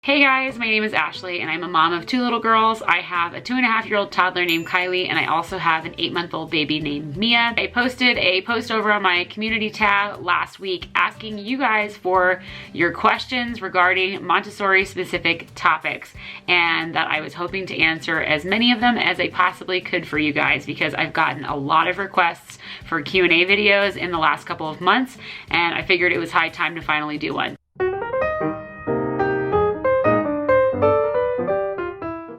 Hey guys, my name is Ashley and I'm a mom of two little girls. I have a 2.5-year-old toddler named Kylie and I also have an 8-month-old baby named Mia. I posted a post over on my community tab last week asking you guys for your questions regarding Montessori specific topics, and that I was hoping to answer as many of them as I possibly could for you guys because I've gotten a lot of requests for Q&A videos in the last couple of months and I figured it was high time to finally do one.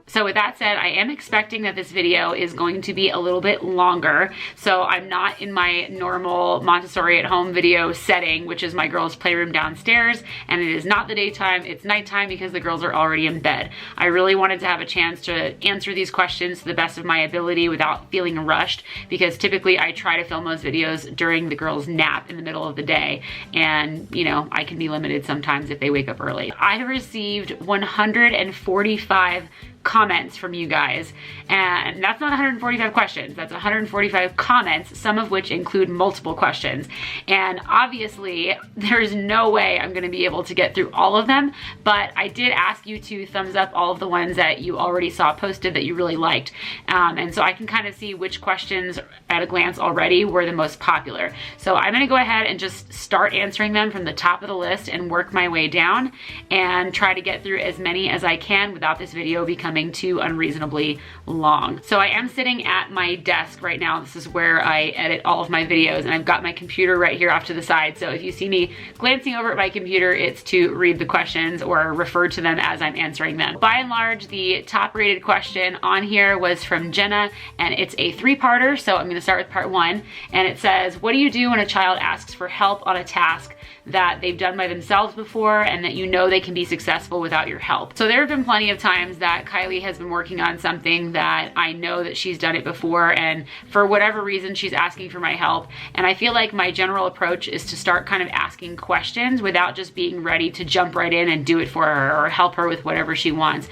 So with that said, I am expecting that this video is going to be a little bit longer. So I'm not in my normal Montessori at home video setting, which is my girls' playroom downstairs, and it is not the daytime, it's nighttime because the girls are already in bed. I really wanted to have a chance to answer these questions to the best of my ability without feeling rushed, because typically I try to film those videos during the girls' nap in the middle of the day, and you know, I can be limited sometimes if they wake up early. I have received 145 comments from you guys, and that's not 145 questions, that's 145 comments, some of which include multiple questions, and obviously there's no way I'm going to be able to get through all of them, but I did ask you to thumbs up all of the ones that you already saw posted that you really liked, and so I can kind of see which questions at a glance already were the most popular. So I'm going to go ahead and just start answering them from the top of the list and work my way down and try to get through as many as I can without this video becoming too unreasonably long. So I am sitting at my desk right now. This is where I edit all of my videos, and I've got my computer right here off to the side. So if you see me glancing over at my computer, it's to read the questions or refer to them as I'm answering them. By and large, the top rated question on here was from Jenna, and it's a 3-parter. So I'm going to start with part 1, and it says, what do you do when a child asks for help on a task that they've done by themselves before and that you know they can be successful without your help? So there have been plenty of times that Kylie has been working on something that I know that she's done it before, and for whatever reason she's asking for my help, and I feel like my general approach is to start kind of asking questions without just being ready to jump right in and do it for her or help her with whatever she wants.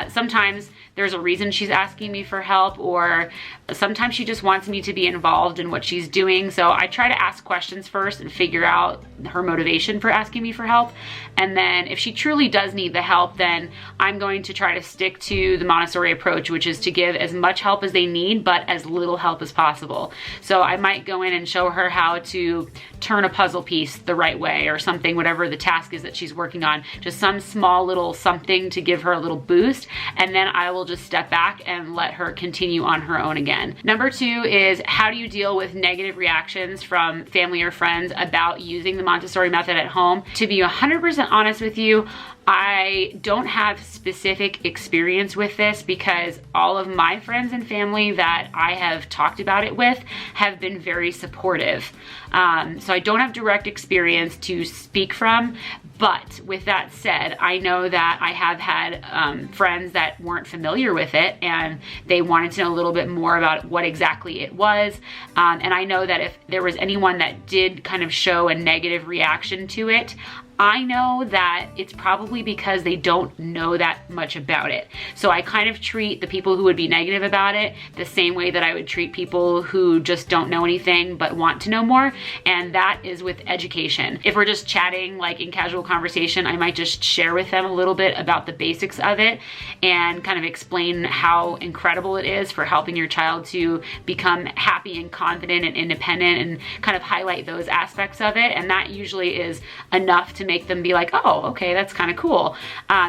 Sometimes there's a reason she's asking me for help, or sometimes she just wants me to be involved in what she's doing. So I try to ask questions first and figure out her motivation for asking me for help. And then if she truly does need the help, then I'm going to try to stick to the Montessori approach, which is to give as much help as they need, but as little help as possible. So I might go in and show her how to turn a puzzle piece the right way or something, whatever the task is that she's working on, just some small little something to give her a little boost. And then I will just step back and let her continue on her own again. Number 2 is, how do you deal with negative reactions from family or friends about using the Montessori method at home? To be 100% honest with you, I don't have specific experience with this because all of my friends and family that I have talked about it with have been very supportive. So I don't have direct experience to speak from, but with that said, I know that I have had friends that weren't familiar with it and they wanted to know a little bit more about what exactly it was. And I know that if there was anyone that did kind of show a negative reaction to it, I know that it's probably because they don't know that much about it. So I kind of treat the people who would be negative about it the same way that I would treat people who just don't know anything but want to know more, and that is with education. If we're just chatting like in casual conversation, I might just share with them a little bit about the basics of it and kind of explain how incredible it is for helping your child to become happy and confident and independent, and kind of highlight those aspects of it, and that usually is enough to make them be like, oh, okay, that's kind of cool,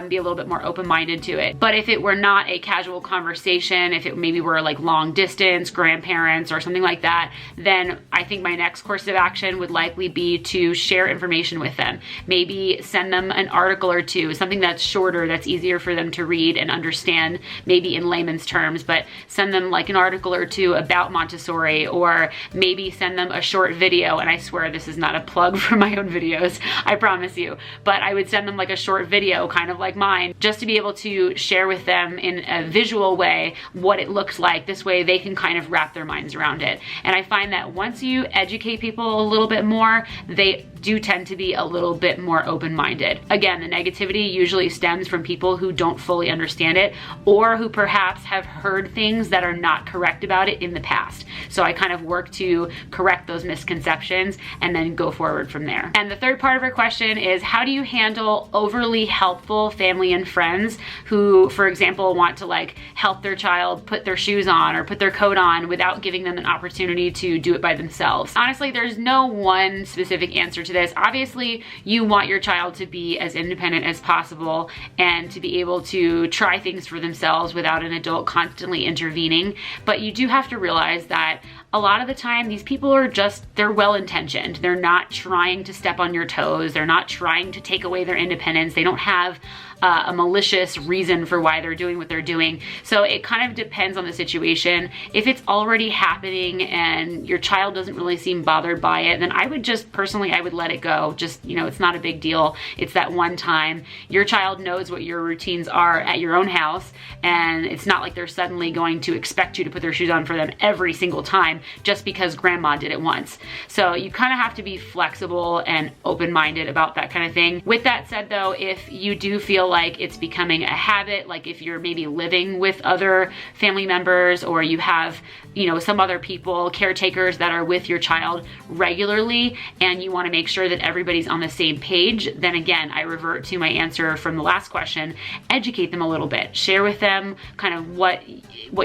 be a little bit more open-minded to it. But if it were not a casual conversation, if it maybe were like long distance, grandparents or something like that, then I think my next course of action would likely be to share information with them. Maybe send them an article or two, something that's shorter, that's easier for them to read and understand, maybe in layman's terms, but send them like an article or two about Montessori, or maybe send them a short video. And I swear this is not a plug for my own videos, I promise you, but I would send them like a short video, kind of like mine, just to be able to share with them in a visual way what it looks like. This way they can kind of wrap their minds around it. And I find that once you educate people a little bit more, they do tend to be a little bit more open-minded. Again, the negativity usually stems from people who don't fully understand it, or who perhaps have heard things that are not correct about it in the past. So I kind of work to correct those misconceptions and then go forward from there. And the third part of her question question is, how do you handle overly helpful family and friends who, for example, want to like help their child put their shoes on or put their coat on without giving them an opportunity to do it by themselves? Honestly, there's no one specific answer to this. Obviously, you want your child to be as independent as possible and to be able to try things for themselves without an adult constantly intervening. But you do have to realize that a lot of the time, these people are just, they're well-intentioned. They're not trying to step on your toes. They're not trying to take away their independence. They don't have a malicious reason for why they're doing what they're doing. So it kind of depends on the situation. If it's already happening and your child doesn't really seem bothered by it, then I would just, personally, I would let it go. Just, you know, it's not a big deal. It's that one time. Your child knows what your routines are at your own house, and it's not like they're suddenly going to expect you to put their shoes on for them every single time just because grandma did it once. So you kind of have to be flexible and open-minded about that kind of thing. With that said though, if you do feel like it's becoming a habit, like if you're maybe living with other family members or you have, you know, some other people, caretakers that are with your child regularly, and you want to make sure that everybody's on the same page, then again, I revert to my answer from the last question. Educate them a little bit. Share with them kind of what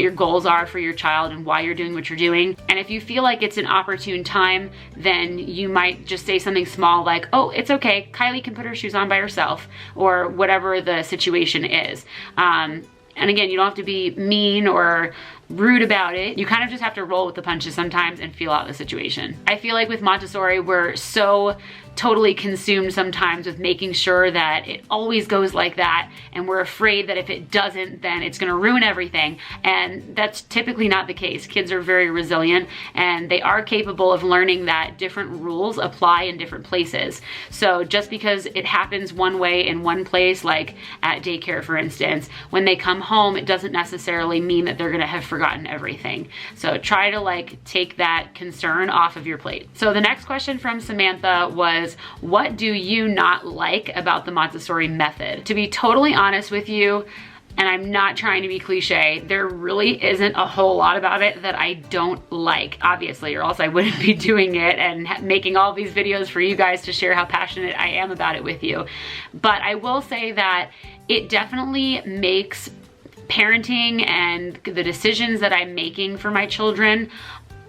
your goals are for your child and why you're doing what you're doing. And if you feel like it's an opportune time, then you might just say something small like, oh, it's okay, Kylie can put her shoes on by herself, or whatever the situation is. And again, you don't have to be mean or rude about it. You kind of just have to roll with the punches sometimes and feel out the situation. I feel like with Montessori, we're so totally consumed sometimes with making sure that it always goes like that, and we're afraid that if it doesn't, then it's gonna ruin everything. And that's typically not the case. Kids are very resilient and they are capable of learning that different rules apply in different places. So just because it happens one way in one place, like at daycare for instance, when they come home, it doesn't necessarily mean that they're gonna have forgotten everything. So try to like take that concern off of your plate. So the next question from Samantha was, what do you not like about the Montessori method? To be totally honest with you, and I'm not trying to be cliche, there really isn't a whole lot about it that I don't like, obviously, or else I wouldn't be doing it and making all these videos for you guys to share how passionate I am about it with you. But I will say that it definitely makes parenting and the decisions that I'm making for my children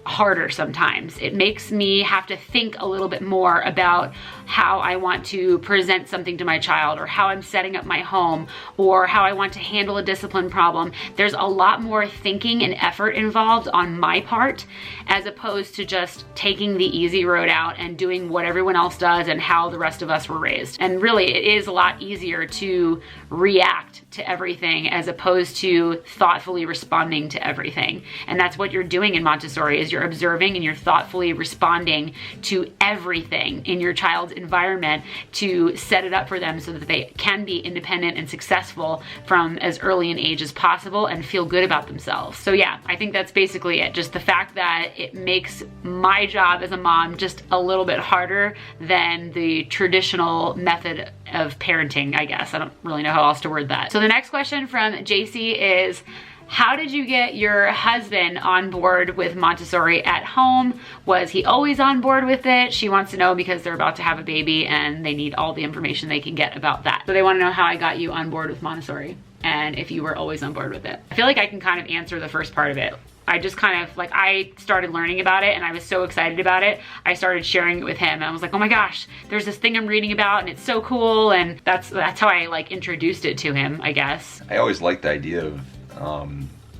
harder sometimes. It makes me have to think a little bit more about how I want to present something to my child, or how I'm setting up my home, or how I want to handle a discipline problem. There's a lot more thinking and effort involved on my part, as opposed to just taking the easy road out and doing what everyone else does and how the rest of us were raised. And really, it is a lot easier to react to everything as opposed to thoughtfully responding to everything. And that's what you're doing in Montessori, is you're observing and you're thoughtfully responding to everything in your child's environment to set it up for them so that they can be independent and successful from as early an age as possible and feel good about themselves. So yeah, I think that's basically it. Just the fact that it makes my job as a mom just a little bit harder than the traditional method of parenting, I guess. I don't really know how else to word that. So the next question from JC is, how did you get your husband on board with Montessori at home? Was he always on board with it? She wants to know because they're about to have a baby and they need all the information they can get about that. So they want to know how I got you on board with Montessori and if you were always on board with it. I feel like I can kind of answer the first part of it. I just kind of, like, I started learning about it and I was so excited about it. I started sharing it with him and I was like, oh my gosh, there's this thing I'm reading about and it's so cool. And that's how I like introduced it to him, I guess. I always liked the idea of,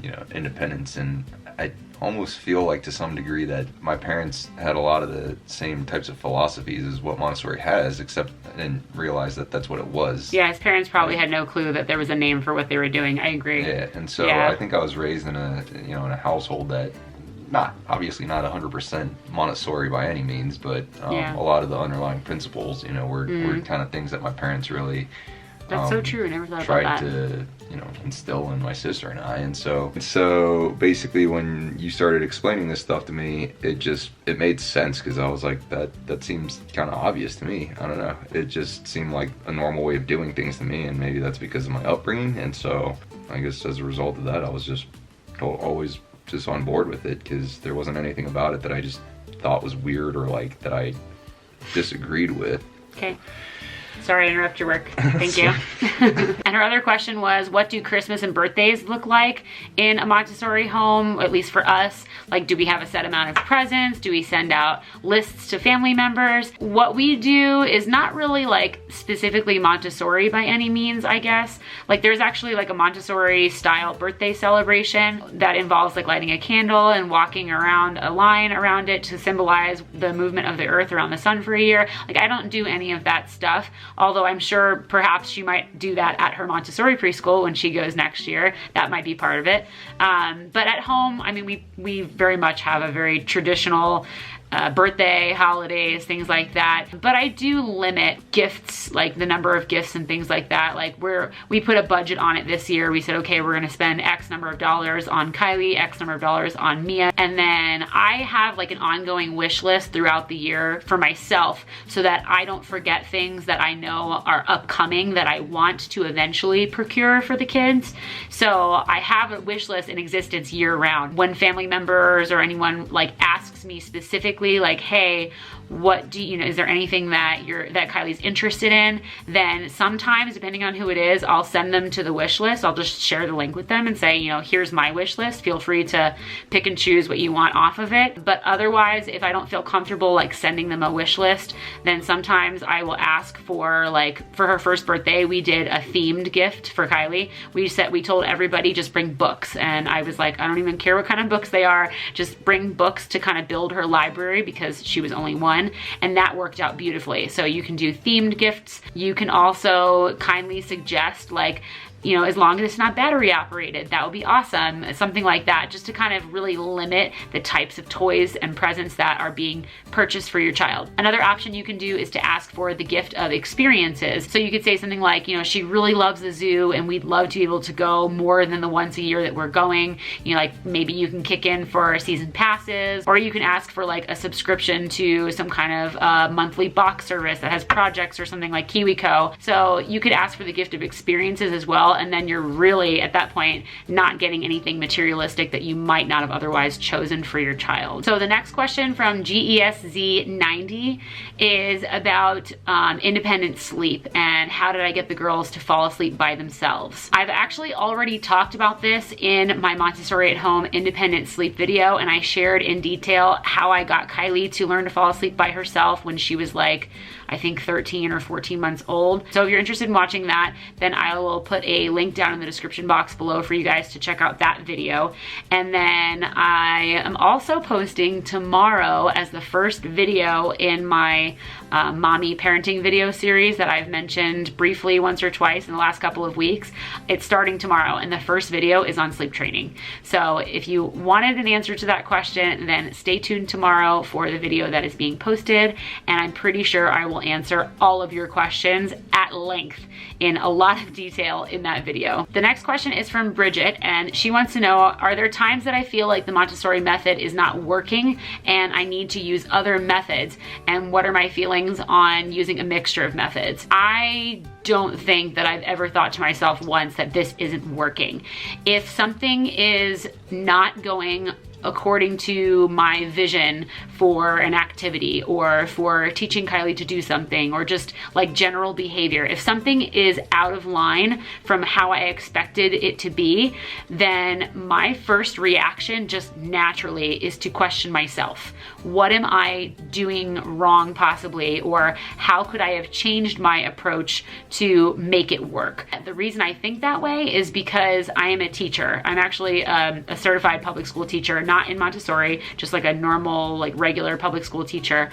you know, independence, and I almost feel like to some degree that my parents had a lot of the same types of philosophies as what Montessori has, except I didn't realize that that's what it was. Yeah, his parents probably had no clue that there was a name for what they were doing. I agree. Yeah, and so yeah. I think I was raised in a, you know, in a household that obviously not 100% Montessori by any means, but a lot of the underlying principles, you know, were kind of things that my parents really that's so true. I never thought about that. Tried to, you know, instill in my sister and I. And so basically when you started explaining this stuff to me, it made sense, because I was like, that seems kind of obvious to me. I don't know. It just seemed like a normal way of doing things to me, and maybe that's because of my upbringing. And so I guess as a result of that, I was just always just on board with it, because there wasn't anything about it that I just thought was weird or like that I disagreed with. Okay. Sorry to interrupt your work. Thank you. And her other question was, what do Christmas and birthdays look like in a Montessori home, at least for us? Like, do we have a set amount of presents? Do we send out lists to family members? What we do is not really like specifically Montessori by any means, I guess. Like, there's actually like a Montessori style birthday celebration that involves like lighting a candle and walking around a line around it to symbolize the movement of the earth around the sun for a year. Like, I don't do any of that stuff, although I'm sure perhaps she might do that at her Montessori preschool when she goes next year. That might be part of it. But at home, I mean, we very much have a very traditional birthday, holidays, things like that. But I do limit gifts, like the number of gifts and things like that. Like we put a budget on it this year. We said, okay, we're gonna spend X number of dollars on Kylie, X number of dollars on Mia. And then I have like an ongoing wish list throughout the year for myself so that I don't forget things that I know are upcoming that I want to eventually procure for the kids. So I have a wish list in existence year round. When family members or anyone like asks me specifically, like, hey, what do you know, is there anything that Kylie's interested in? Then sometimes, depending on who it is, I'll send them to the wish list. I'll just share the link with them and say, you know, here's my wish list. Feel free to pick and choose what you want off of it. But otherwise, if I don't feel comfortable like sending them a wish list, then sometimes I will ask for, like, for her first birthday, we did a themed gift for Kylie. We told everybody just bring books. And I was like, I don't even care what kind of books they are. Just bring books to kind of build her library because she was only one. And that worked out beautifully. So you can do themed gifts. You can also kindly suggest, like, you know, as long as it's not battery operated, that would be awesome. Something like that, just to kind of really limit the types of toys and presents that are being purchased for your child. Another option you can do is to ask for the gift of experiences. So you could say something like, you know, she really loves the zoo and we'd love to be able to go more than the once a year that we're going. You know, like maybe you can kick in for season passes, or you can ask for like a subscription to some kind of monthly box service that has projects or something like KiwiCo. So you could ask for the gift of experiences as well. And then you're really at that point not getting anything materialistic that you might not have otherwise chosen for your child. So the next question from GESZ90 is about independent sleep and how did I get the girls to fall asleep by themselves. I've actually already talked about this in my Montessori at Home independent sleep video, and I shared in detail how I got Kylie to learn to fall asleep by herself when she was like, I think 13 or 14 months old. So if you're interested in watching that, then I will put a link down in the description box below for you guys to check out that video. And then I am also posting tomorrow as the first video in my mommy parenting video series that I've mentioned briefly once or twice in the last couple of weeks. It's starting tomorrow, and the first video is on sleep training. So if you wanted an answer to that question, then stay tuned tomorrow for the video that is being posted, and I'm pretty sure I will answer all of your questions at length in a lot of detail in that video. The next question is from Bridget, and she wants to know, are there times that I feel like the Montessori method is not working and I need to use other methods? And what are my feelings on using a mixture of methods? I don't think that I've ever thought to myself once that this isn't working. If something is not going according to my vision for an activity or for teaching Kylie to do something, or just like general behavior, if something is out of line from how I expected it to be, then my first reaction just naturally is to question myself. What am I doing wrong possibly? Or how could I have changed my approach to make it work? The reason I think that way is because I am a teacher. I'm actually a certified public school teacher, not in Montessori, just like a normal, like regular public school teacher.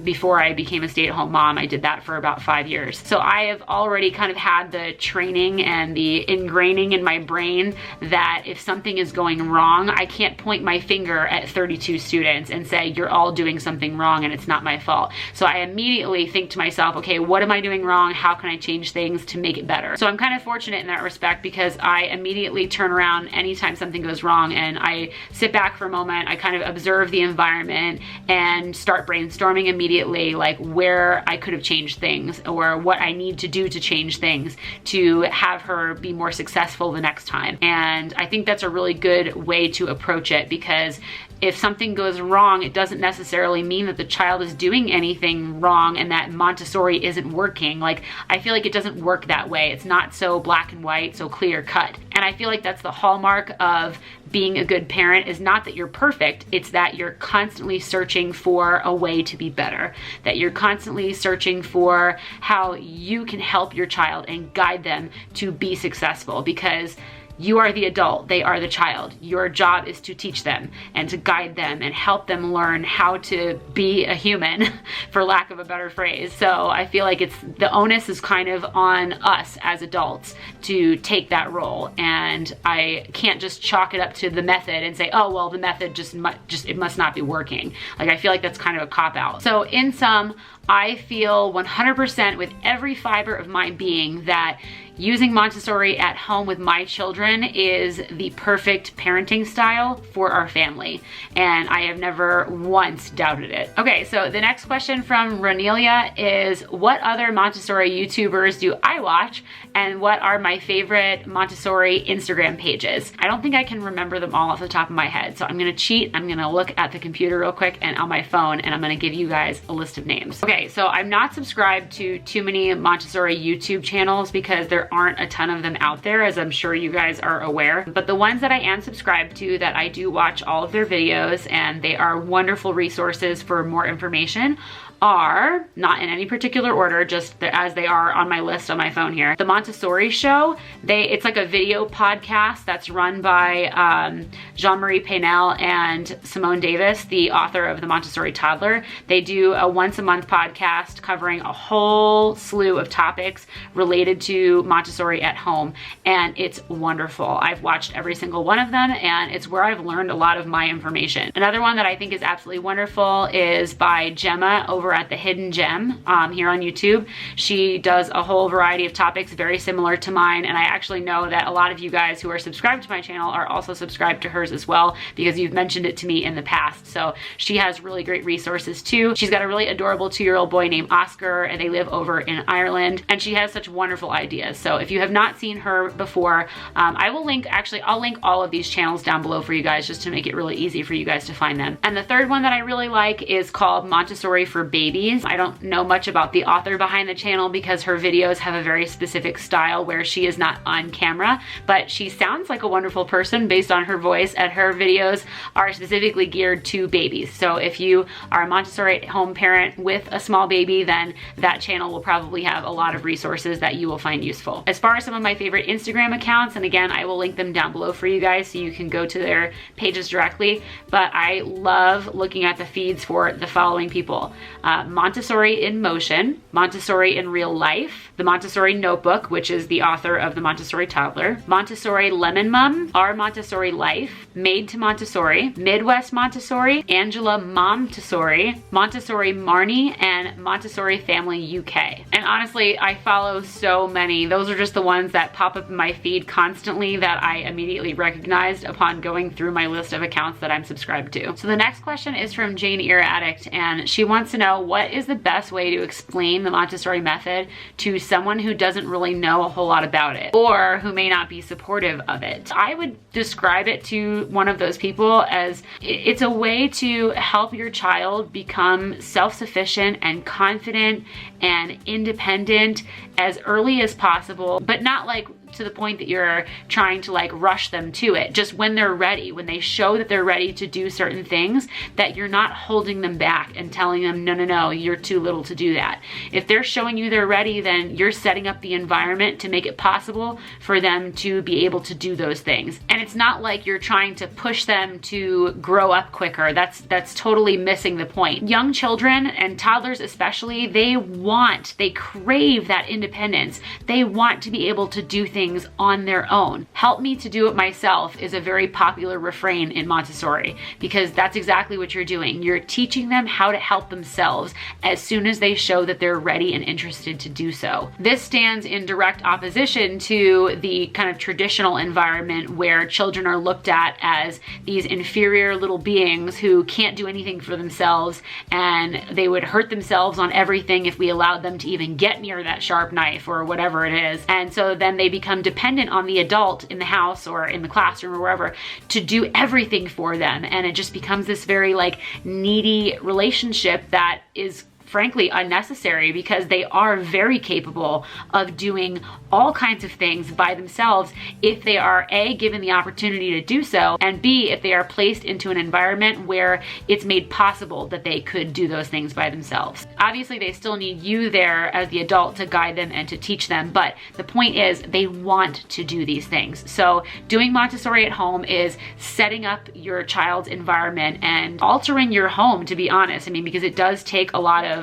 Before I became a stay-at-home mom, I did that for about 5 years. So I have already kind of had the training and the ingraining in my brain that if something is going wrong, I can't point my finger at 32 students and say, you're all doing something wrong and it's not my fault. So I immediately think to myself, okay, what am I doing wrong? How can I change things to make it better? So I'm kind of fortunate in that respect because I immediately turn around anytime something goes wrong and I sit back for a moment, I kind of observe the environment and start brainstorming immediately, like where I could have changed things or what I need to do to change things to have her be more successful the next time. And I think that's a really good way to approach it, because if something goes wrong, it doesn't necessarily mean that the child is doing anything wrong and that Montessori isn't working. Like, I feel like it doesn't work that way. It's not so black and white, so clear cut. And I feel like that's the hallmark of being a good parent, is not that you're perfect, it's that you're constantly searching for a way to be better, that you're constantly searching for how you can help your child and guide them to be successful, because you are the adult, they are the child. Your job is to teach them and to guide them and help them learn how to be a human, for lack of a better phrase. So I feel like the onus is kind of on us as adults to take that role. And I can't just chalk it up to the method and say, oh, well, the method it must not be working. Like, I feel like that's kind of a cop-out. So in sum, I feel 100% with every fiber of my being that using Montessori at home with my children is the perfect parenting style for our family. And I have never once doubted it. Okay, so the next question from Ronelia is, what other Montessori YouTubers do I watch? And what are my favorite Montessori Instagram pages? I don't think I can remember them all off the top of my head. So I'm gonna cheat. I'm gonna look at the computer real quick and on my phone, and I'm gonna give you guys a list of names. Okay, so I'm not subscribed to too many Montessori YouTube channels because there aren't a ton of them out there, as I'm sure you guys are aware. But the ones that I am subscribed to, that I do watch all of their videos, and they are wonderful resources for more information, are, not in any particular order, just as they are on my list on my phone here. The Montessori Show, it's like a video podcast that's run by Jean-Marie Paynel and Simone Davis, the author of The Montessori Toddler. They do a once-a-month podcast covering a whole slew of topics related to Montessori at home, and it's wonderful. I've watched every single one of them, and it's where I've learned a lot of my information. Another one that I think is absolutely wonderful is by Gemma over at The Hidden Gem here on YouTube. She does a whole variety of topics very similar to mine, and I actually know that a lot of you guys who are subscribed to my channel are also subscribed to hers as well, because you've mentioned it to me in the past. So she has really great resources too. She's got a really adorable 2-year-old boy named Oscar, and they live over in Ireland, and she has such wonderful ideas. So if you have not seen her before, I'll link all of these channels down below for you guys, just to make it really easy for you guys to find them. And the third one that I really like is called Montessori for Babies. I don't know much about the author behind the channel because her videos have a very specific style where she is not on camera, but she sounds like a wonderful person based on her voice, and her videos are specifically geared to babies. So if you are a Montessori at home parent with a small baby, then that channel will probably have a lot of resources that you will find useful. As far as some of my favorite Instagram accounts, and again, I will link them down below for you guys so you can go to their pages directly, but I love looking at the feeds for the following people. Montessori in Motion, Montessori in Real Life, the Montessori Notebook, which is the author of the Montessori Toddler, Montessori Lemon Mum, Our Montessori Life, Maid to Montessori, Midwest Montessori, Angela Montessori, Montessori Marnie, and Montessori Family UK. And honestly, I follow so many. Those are just the ones that pop up in my feed constantly that I immediately recognized upon going through my list of accounts that I'm subscribed to. So the next question is from Jane Ear Addict, and she wants to know, what is the best way to explain the Montessori method to someone who doesn't really know a whole lot about it, or who may not be supportive of it? I would describe it to one of those people as it's a way to help your child become self-sufficient and confident and independent as early as possible, but not like to the point that you're trying to like rush them to it. Just when they're ready, when they show that they're ready to do certain things, that you're not holding them back and telling them, no, you're too little to do that. If they're showing you they're ready, then you're setting up the environment to make it possible for them to be able to do those things. And it's not like you're trying to push them to grow up quicker. That's totally missing the point. Young children and toddlers especially, they crave that independence. They want to be able to do things things on their own. Help me to do it myself is a very popular refrain in Montessori, because that's exactly what you're doing. You're teaching them how to help themselves as soon as they show that they're ready and interested to do so. This stands in direct opposition to the kind of traditional environment where children are looked at as these inferior little beings who can't do anything for themselves, and they would hurt themselves on everything if we allowed them to even get near that sharp knife or whatever it is. And so then they become dependent on the adult in the house or in the classroom or wherever to do everything for them. And it just becomes this very like needy relationship that is frankly unnecessary, because they are very capable of doing all kinds of things by themselves if they are A, given the opportunity to do so, and B, if they are placed into an environment where it's made possible that they could do those things by themselves. Obviously, they still need you there as the adult to guide them and to teach them, but the point is they want to do these things. So doing Montessori at home is setting up your child's environment and altering your home, to be honest. I mean, because it does take a lot of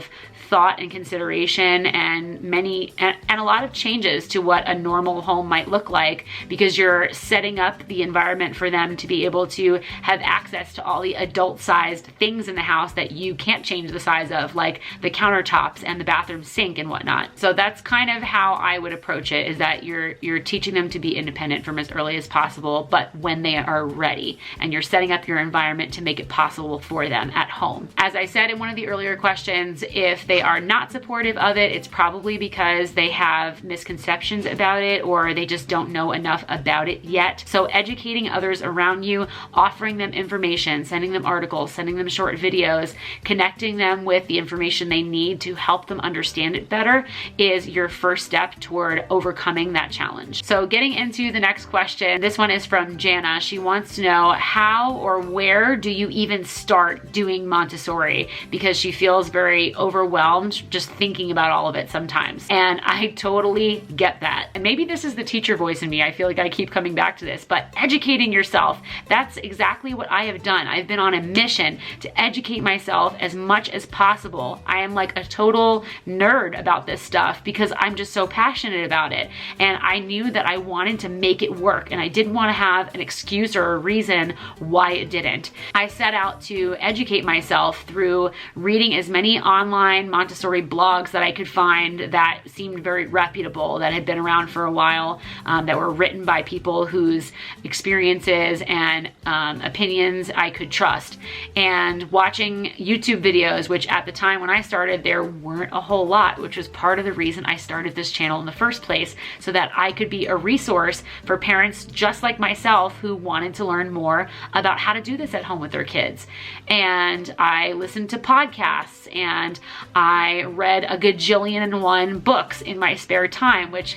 thought and consideration and a lot of changes to what a normal home might look like, because you're setting up the environment for them to be able to have access to all the adult-sized things in the house that you can't change the size of, like the countertops and the bathroom sink and whatnot. So that's kind of how I would approach it, is that you're teaching them to be independent from as early as possible, but when they are ready, and you're setting up your environment to make it possible for them at home. As I said in one of the earlier questions, if they are not supportive of it, it's probably because they have misconceptions about it, or they just don't know enough about it yet. So educating others around you, offering them information, sending them articles, sending them short videos, connecting them with the information they need to help them understand it better is your first step toward overcoming that challenge. So getting into the next question, this one is from Jana. She wants to know, how or where do you even start doing Montessori? Because she feels very overwhelmed just thinking about all of it sometimes. And I totally get that. And maybe this is the teacher voice in me. I feel like I keep coming back to this, but educating yourself, that's exactly what I have done. I've been on a mission to educate myself as much as possible. I am like a total nerd about this stuff because I'm just so passionate about it. And I knew that I wanted to make it work, and I didn't want to have an excuse or a reason why it didn't. I set out to educate myself through reading as many online Montessori blogs that I could find that seemed very reputable, that had been around for a while, that were written by people whose experiences and opinions I could trust. And watching YouTube videos, which at the time when I started, there weren't a whole lot, which was part of the reason I started this channel in the first place, so that I could be a resource for parents just like myself who wanted to learn more about how to do this at home with their kids. And I listened to podcasts, and I read a gajillion and one books in my spare time, which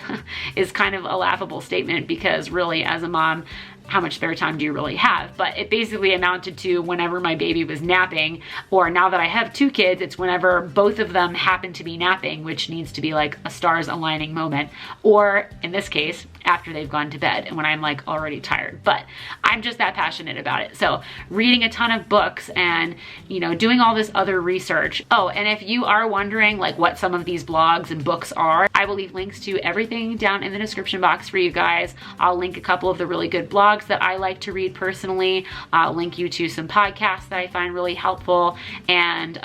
is kind of a laughable statement because really, as a mom, how much spare time do you really have? But it basically amounted to whenever my baby was napping, or now that I have two kids, it's whenever both of them happen to be napping, which needs to be like a stars aligning moment, or in this case, after they've gone to bed and when I'm like already tired. But I'm just that passionate about it. So reading a ton of books and, you know, doing all this other research. Oh, and if you are wondering like what some of these blogs and books are, I will leave links to everything down in the description box for you guys. I'll link a couple of the really good blogs that I like to read personally. I'll link you to some podcasts that I find really helpful. And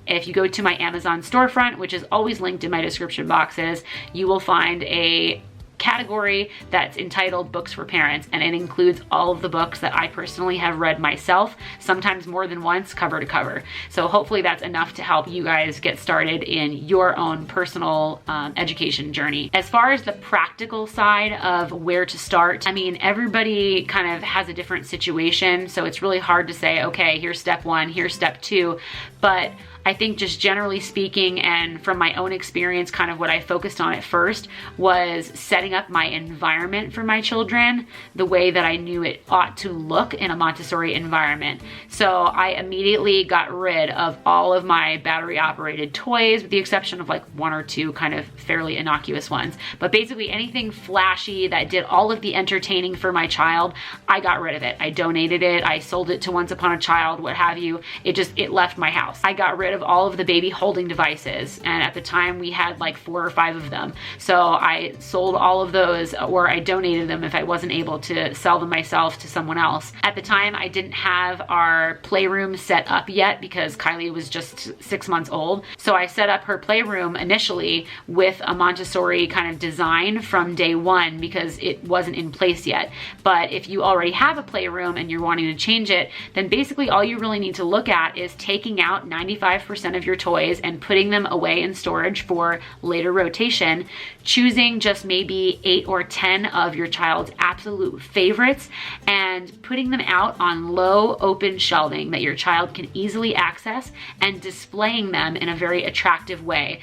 if you go to my Amazon storefront, which is always linked in my description boxes, you will find a category that's entitled Books for Parents, and it includes all of the books that I personally have read myself, sometimes more than once, cover to cover. So hopefully that's enough to help you guys get started in your own personal education journey. As far as the practical side of where to start, I mean, everybody kind of has a different situation, so it's really hard to say, okay, here's step one, here's step two, but I think just generally speaking, and from my own experience, kind of what I focused on at first was setting up my environment for my children the way that I knew it ought to look in a Montessori environment. So I immediately got rid of all of my battery operated toys, with the exception of like one or two kind of fairly innocuous ones. But basically anything flashy that did all of the entertaining for my child, I got rid of it. I donated it, I sold it to Once Upon a Child, what have you. It left my house. I got rid of all of the baby holding devices. And at the time we had like 4 or 5 of them. So I sold all of those, or I donated them if I wasn't able to sell them myself to someone else. At the time I didn't have our playroom set up yet because Kylie was just 6 months old. So I set up her playroom initially with a Montessori kind of design from day one because it wasn't in place yet. But if you already have a playroom and you're wanting to change it, then basically all you really need to look at is taking out 95% of your toys and putting them away in storage for later rotation, choosing just maybe 8 or 10 of your child's absolute favorites and putting them out on low open shelving that your child can easily access, and displaying them in a very attractive way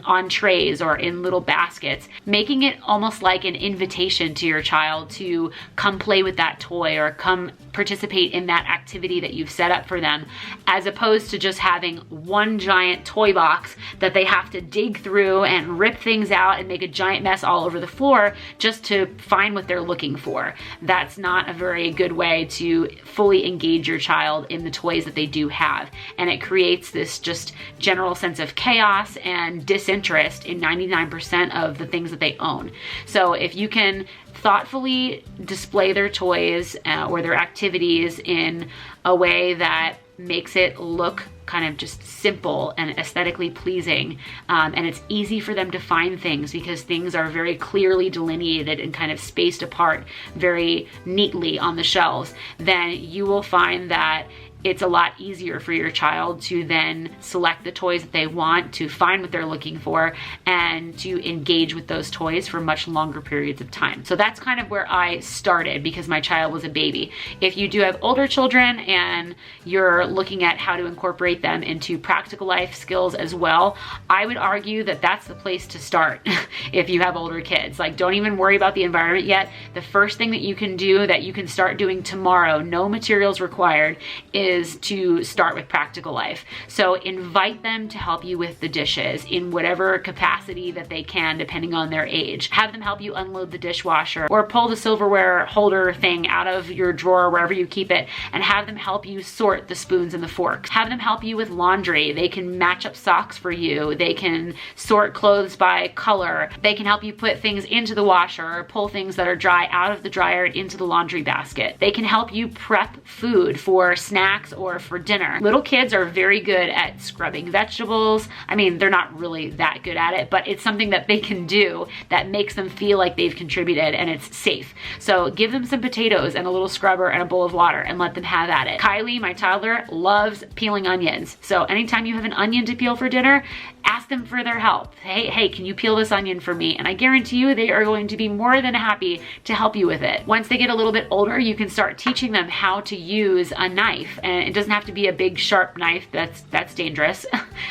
on trays or in little baskets, making it almost like an invitation to your child to come play with that toy or come participate in that activity that you've set up for them, as opposed to just having one giant toy box that they have to dig through and rip things out and make a giant mess all over the floor just to find what they're looking for. That's not a very good way to fully engage your child in the toys that they do have. And it creates this just general sense of chaos and disinterest in 99% of the things that they own. So if you can thoughtfully display their toys or their activities in a way that makes it look kind of just simple and aesthetically pleasing, and it's easy for them to find things because things are very clearly delineated and kind of spaced apart very neatly on the shelves, then you will find that it's a lot easier for your child to then select the toys that they want, to find what they're looking for, and to engage with those toys for much longer periods of time. So that's kind of where I started because my child was a baby. If you do have older children and you're looking at how to incorporate them into practical life skills as well, I would argue that that's the place to start if you have older kids. Like, don't even worry about the environment yet. The first thing that you can do, that you can start doing tomorrow, no materials required, is to start with practical life. So invite them to help you with the dishes in whatever capacity that they can, depending on their age. Have them help you unload the dishwasher or pull the silverware holder thing out of your drawer, wherever you keep it, and have them help you sort the spoons and the forks. Have them help you with laundry. They can match up socks for you. They can sort clothes by color. They can help you put things into the washer or pull things that are dry out of the dryer into the laundry basket. They can help you prep food for snacks or for dinner. Little kids are very good at scrubbing vegetables. I mean, they're not really that good at it, but it's something that they can do that makes them feel like they've contributed and it's safe. So give them some potatoes and a little scrubber and a bowl of water and let them have at it. Kylie, my toddler, loves peeling onions. So anytime you have an onion to peel for dinner, ask them for their help. Hey, can you peel this onion for me? And I guarantee you they are going to be more than happy to help you with it. Once they get a little bit older, you can start teaching them how to use a knife. And it doesn't have to be a big sharp knife. That's dangerous.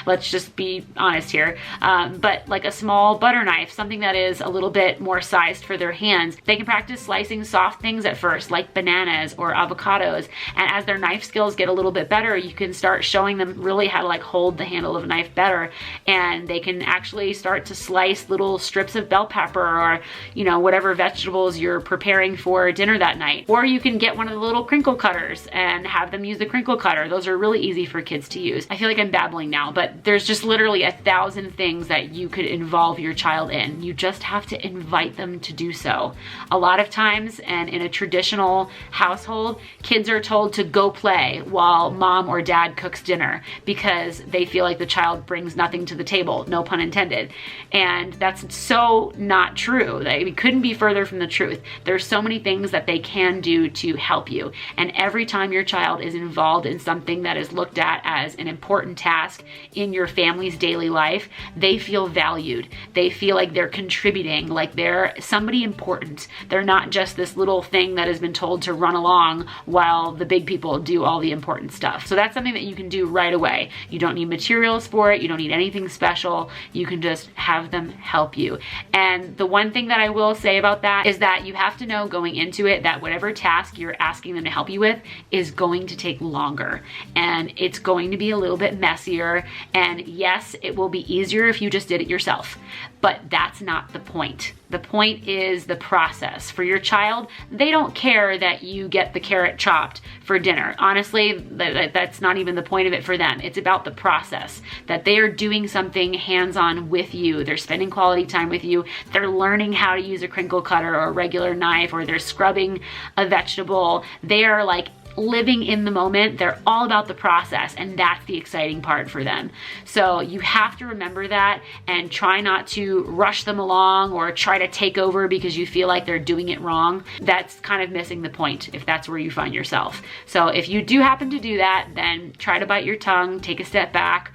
Let's just be honest here. But like a small butter knife, something that is a little bit more sized for their hands. They can practice slicing soft things at first, like bananas or avocados. And as their knife skills get a little bit better, you can start showing them really how to like hold the handle of a knife better. And they can actually start to slice little strips of bell pepper or, you know, whatever vegetables you're preparing for dinner that night. Or you can get one of the little crinkle cutters and have them use the crinkle cutter. Those are really easy for kids to use. I feel like I'm babbling now, but there's just literally 1,000 things that you could involve your child in. You just have to invite them to do so. A lot of times, and in a traditional household, kids are told to go play while mom or dad cooks dinner because they feel like the child brings nothing to the table, no pun intended. And that's so not true. It couldn't be further from the truth. There's so many things that they can do to help you. And every time your child is involved in something that is looked at as an important task in your family's daily life, they feel valued. They feel like they're contributing, like they're somebody important. They're not just this little thing that has been told to run along while the big people do all the important stuff. So that's something that you can do right away. You don't need materials for it. You don't need anything special. You can just have them help you. And the one thing that I will say about that is that you have to know going into it that whatever task you're asking them to help you with is going to take longer, and it's going to be a little bit messier. And yes, it will be easier if you just did it yourself, but that's not the point. The point is the process. For your child, they don't care that you get the carrot chopped for dinner. Honestly, that's not even the point of it for them. It's about the process, that they are doing something hands-on with you. They're spending quality time with you. They're learning how to use a crinkle cutter or a regular knife, or they're scrubbing a vegetable. They are like living in the moment. They're all about the process, and that's the exciting part for them. So you have to remember that and try not to rush them along or try to take over because you feel like they're doing it wrong. That's kind of missing the point if that's where you find yourself. So if you do happen to do that, then try to bite your tongue, take a step back,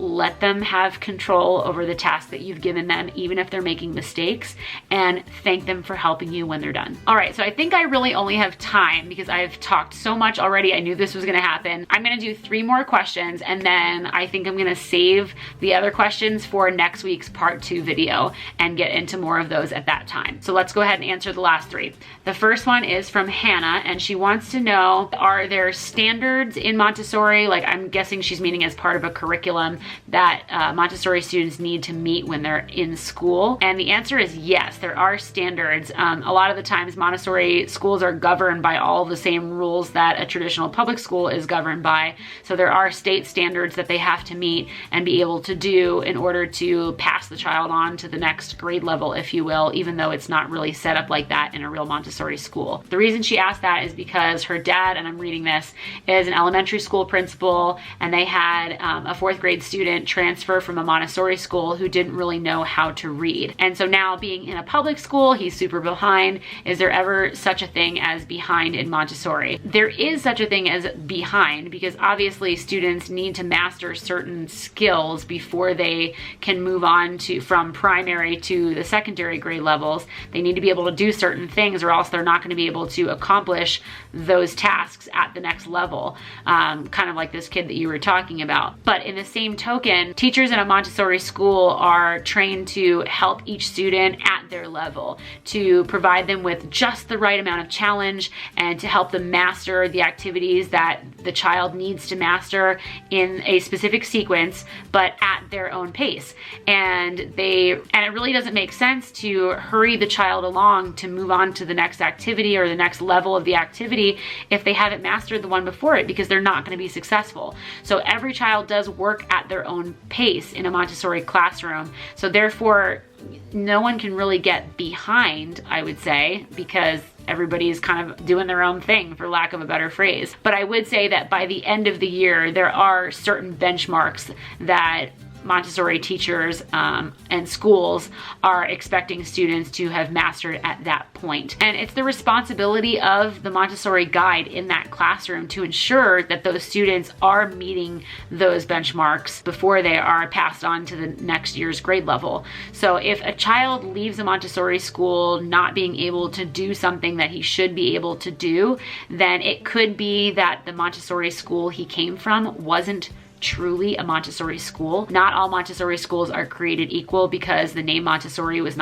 let them have control over the task that you've given them, even if they're making mistakes, and thank them for helping you when they're done. All right, so I think I really only have time because I've talked so much already. I knew this was gonna happen. I'm gonna do 3 more questions, and then I think I'm gonna save the other questions for next week's part 2 video and get into more of those at that time. So let's go ahead and answer the last 3. The first one is from Hannah, and she wants to know, are there standards in Montessori? Like, I'm guessing she's meaning as part of a curriculum that Montessori students need to meet when they're in school. And the answer is yes, there are standards. A lot of the times Montessori schools are governed by all the same rules that a traditional public school is governed by. So there are state standards that they have to meet and be able to do in order to pass the child on to the next grade level, if you will, even though it's not really set up like that in a real Montessori school. The reason she asked that is because her dad, and I'm reading this, is an elementary school principal, and they had a 4th grade student transfer from a Montessori school who didn't really know how to read. And so now, being in a public school, he's super behind. Is there ever such a thing as behind in Montessori? There is such a thing as behind, because obviously students need to master certain skills before they can move on to from primary to the secondary grade levels. They need to be able to do certain things, or else they're not going to be able to accomplish those tasks at the next level, kind of like this kid that you were talking about. But in the same token, teachers in a Montessori school are trained to help each student at their level, to provide them with just the right amount of challenge and to help them master the activities that the child needs to master in a specific sequence, but at their own pace. And it really doesn't make sense to hurry the child along to move on to the next activity or the next level of the activity if they haven't mastered the one before it, because they're not going to be successful. So every child does work at their own pace in a Montessori classroom. So therefore, no one can really get behind, I would say, because everybody's kind of doing their own thing, for lack of a better phrase. But I would say that by the end of the year, there are certain benchmarks that Montessori teachers and schools are expecting students to have mastered at that point. And it's the responsibility of the Montessori guide in that classroom to ensure that those students are meeting those benchmarks before they are passed on to the next year's grade level. So if a child leaves a Montessori school not being able to do something that he should be able to do, then it could be that the Montessori school he came from wasn't truly a Montessori school. Not all Montessori schools are created equal, because the name Montessori was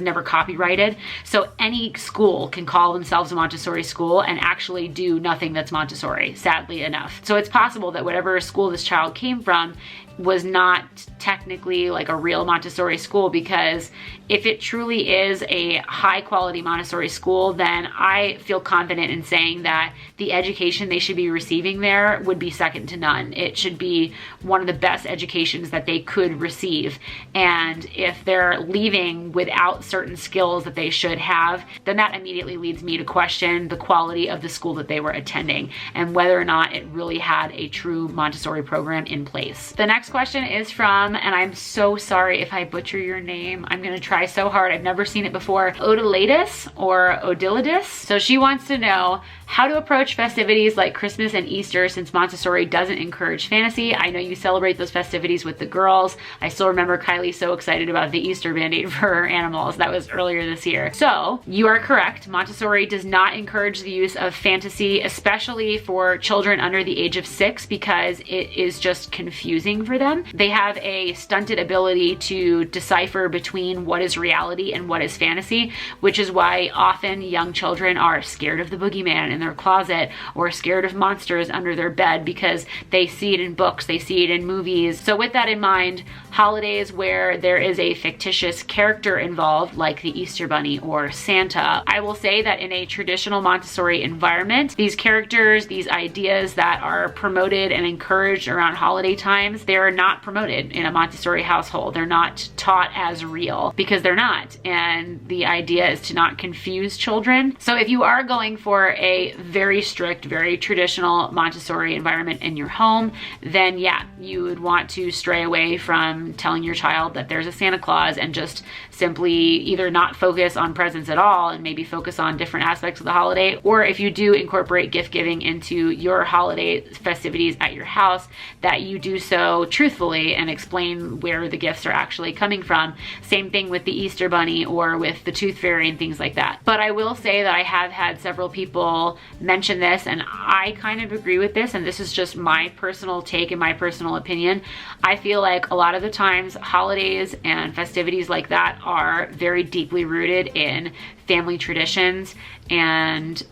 never copyrighted. So any school can call themselves a Montessori school and actually do nothing that's Montessori, sadly enough. So it's possible that whatever school this child came from was not technically like a real Montessori school, because if it truly is a high quality Montessori school, then I feel confident in saying that the education they should be receiving there would be second to none. It should be one of the best educations that they could receive. And if they're leaving without certain skills that they should have, then that immediately leads me to question the quality of the school that they were attending and whether or not it really had a true Montessori program in place. The next question is from, and I'm so sorry if I butcher your name, I'm gonna try so hard, I've never seen it before, Odilidis or Odilidis. So she wants to know how to approach festivities like Christmas and Easter, since Montessori doesn't encourage fantasy. I know you celebrate those festivities with the girls. I still remember Kylie so excited about the Easter band-aid for her animals. That was earlier this year. So you are correct. Montessori does not encourage the use of fantasy, especially for children under the age of 6, because it is just confusing for them. They have a stunted ability to decipher between what is reality and what is fantasy, which is why often young children are scared of the boogeyman in their closet or scared of monsters under their bed because they see it in books, they see it in movies. So with that in mind, holidays where there is a fictitious character involved, like the Easter Bunny or Santa, I will say that in a traditional Montessori environment, these characters, these ideas that are promoted and encouraged around holiday times, they're not promoted in a Montessori household. They're not taught as real because they're not. And the idea is to not confuse children. So if you are going for a very strict, very traditional Montessori environment in your home, then yeah, you would want to stray away from telling your child that there's a Santa Claus and just simply either not focus on presents at all and maybe focus on different aspects of the holiday, or if you do incorporate gift giving into your holiday festivities at your house, that you do so truthfully and explain where the gifts are actually coming from. Same thing with the Easter Bunny or with the Tooth Fairy and things like that. But I will say that I have had several people mention this, and I kind of agree with this, and this is just my personal take and my personal opinion. I feel like a lot of the times holidays and festivities like that are very deeply rooted in family traditions and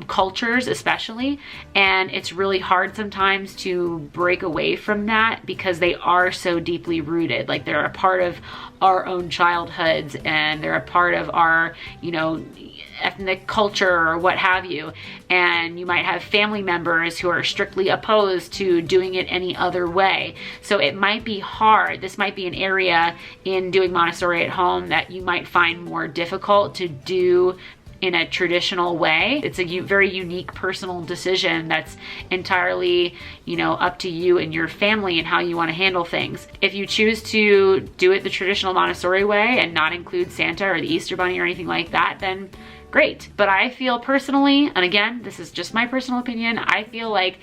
cultures especially, and it's really hard sometimes to break away from that because they are so deeply rooted. Like, they're a part of our own childhoods and they're a part of our, you know, ethnic culture or what have you. And you might have family members who are strictly opposed to doing it any other way. So it might be hard. This might be an area in doing Montessori at home that you might find more difficult to do in a traditional way. It's a very unique personal decision that's entirely, you know, up to you and your family and how you want to handle things. If you choose to do it the traditional Montessori way and not include Santa or the Easter Bunny or anything like that, then great. But I feel personally, and again, this is just my personal opinion, I feel like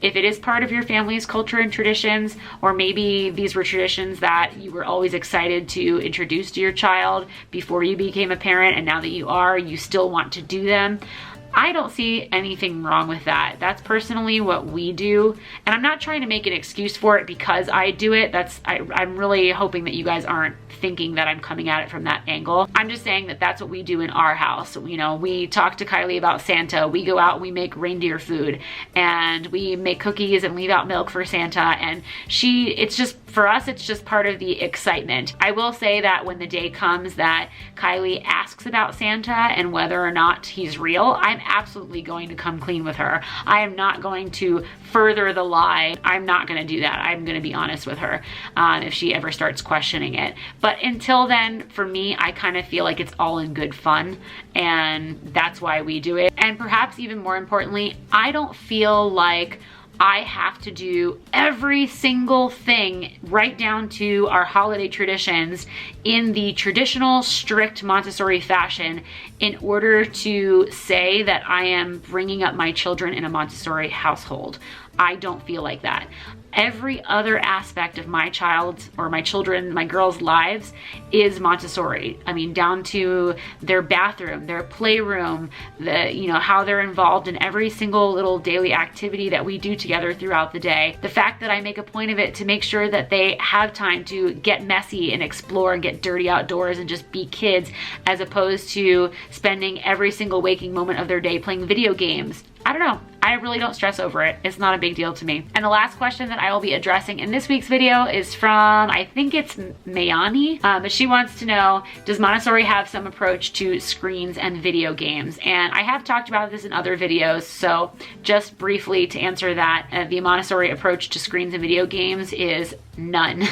if it is part of your family's culture and traditions, or maybe these were traditions that you were always excited to introduce to your child before you became a parent, and now that you are, you still want to do them, I don't see anything wrong with that. That's personally what we do. And I'm not trying to make an excuse for it because I do it. I'm really hoping that you guys aren't thinking that I'm coming at it from that angle. I'm just saying that that's what we do in our house. You know, we talk to Kylie about Santa. We go out and we make reindeer food and we make cookies and leave out milk for Santa. And it's just, for us, it's just part of the excitement. I will say that when the day comes that Kylie asks about Santa and whether or not he's real, I'm absolutely going to come clean with her. I am not going to further the lie. I'm not going to do that. I'm going to be honest with her if she ever starts questioning it. But until then, for me, I kind of feel like it's all in good fun, and that's why we do it. And perhaps even more importantly, I don't feel like I have to do every single thing right down to our holiday traditions in the traditional, strict Montessori fashion in order to say that I am bringing up my children in a Montessori household. I don't feel like that. Every other aspect of my child's or my children, my girls' lives is Montessori. I mean, down to their bathroom, their playroom, how they're involved in every single little daily activity that we do together throughout the day. The fact that I make a point of it to make sure that they have time to get messy and explore and get dirty outdoors and just be kids, as opposed to spending every single waking moment of their day playing video games. I don't know. I really don't stress over it. It's not a big deal to me. And the last question that I will be addressing in this week's video is from, I think it's Mayani, but she wants to know, does Montessori have some approach to screens and video games? And I have talked about this in other videos, so just briefly to answer that, the Montessori approach to screens and video games is none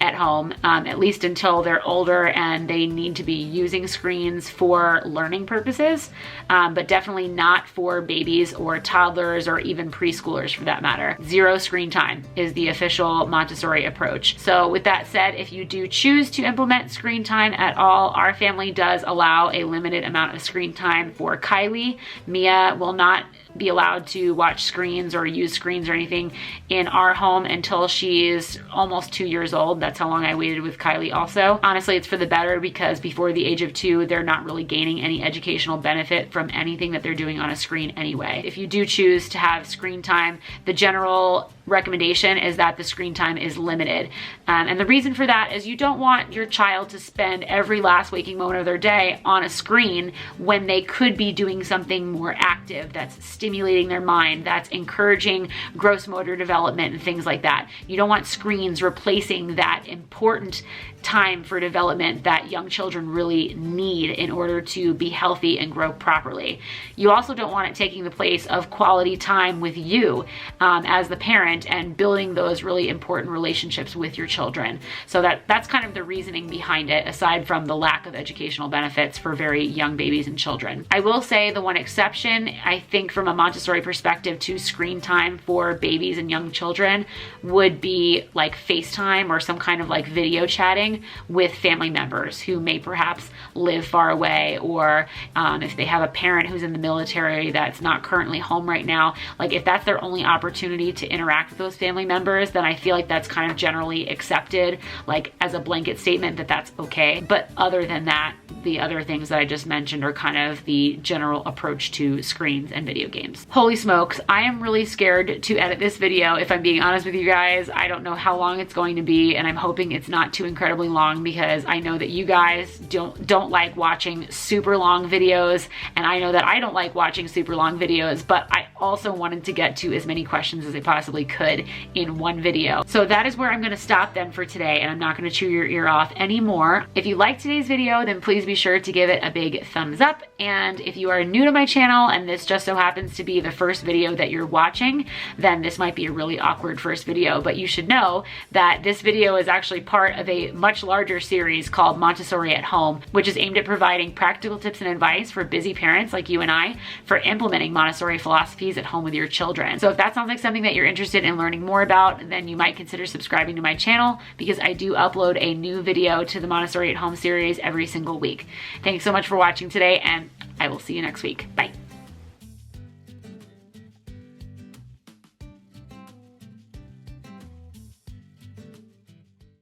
at home, at least until they're older and they need to be using screens for learning purposes, but definitely not for babies or toddlers or even preschoolers for that matter. Zero screen time is the official Montessori approach. So with that said, if you do choose to implement screen time at all, our family does allow a limited amount of screen time for Kylie. Mia will not be allowed to watch screens or use screens or anything in our home until she's almost 2 years old. That's how long I waited with Kylie also. Honestly, it's for the better because before the age of 2, they're not really gaining any educational benefit from anything that they're doing on a screen anyway. If you do choose to have screen time, the general recommendation is that the screen time is limited. And the reason for that is you don't want your child to spend every last waking moment of their day on a screen when they could be doing something more active that's stimulating their mind, that's encouraging gross motor development and things like that. You don't want screens replacing that important time for development that young children really need in order to be healthy and grow properly. You also don't want it taking the place of quality time with you as the parent and building those really important relationships with your children. So that's kind of the reasoning behind it, aside from the lack of educational benefits for very young babies and children. I will say the one exception, I think from a Montessori perspective to screen time for babies and young children would be like FaceTime or some kind of like video chatting with family members who may perhaps live far away, or if they have a parent who's in the military that's not currently home right now. Like if that's their only opportunity to interact with those family members, then I feel like that's kind of generally accepted, like as a blanket statement that that's okay. But other than that, the other things that I just mentioned are kind of the general approach to screens and video games. Holy smokes, I am really scared to edit this video, if I'm being honest with you guys. I don't know how long it's going to be, and I'm hoping it's not too incredibly long because I know that you guys don't like watching super long videos, and I know that I don't like watching super long videos, but I also wanted to get to as many questions as I possibly could in one video. So that is where I'm gonna stop then for today, and I'm not gonna chew your ear off anymore. If you liked today's video, then please be sure to give it a big thumbs up. And if you are new to my channel and this just so happens to be the first video that you're watching, then this might be a really awkward first video, but you should know that this video is actually part of a much larger series called Montessori at Home, which is aimed at providing practical tips and advice for busy parents like you and I for implementing Montessori philosophies at home with your children. So if that sounds like something that you're interested in learning more about, then you might consider subscribing to my channel because I do upload a new video to the Montessori at Home series every single week. Thanks so much for watching today, and I will see you next week. Bye.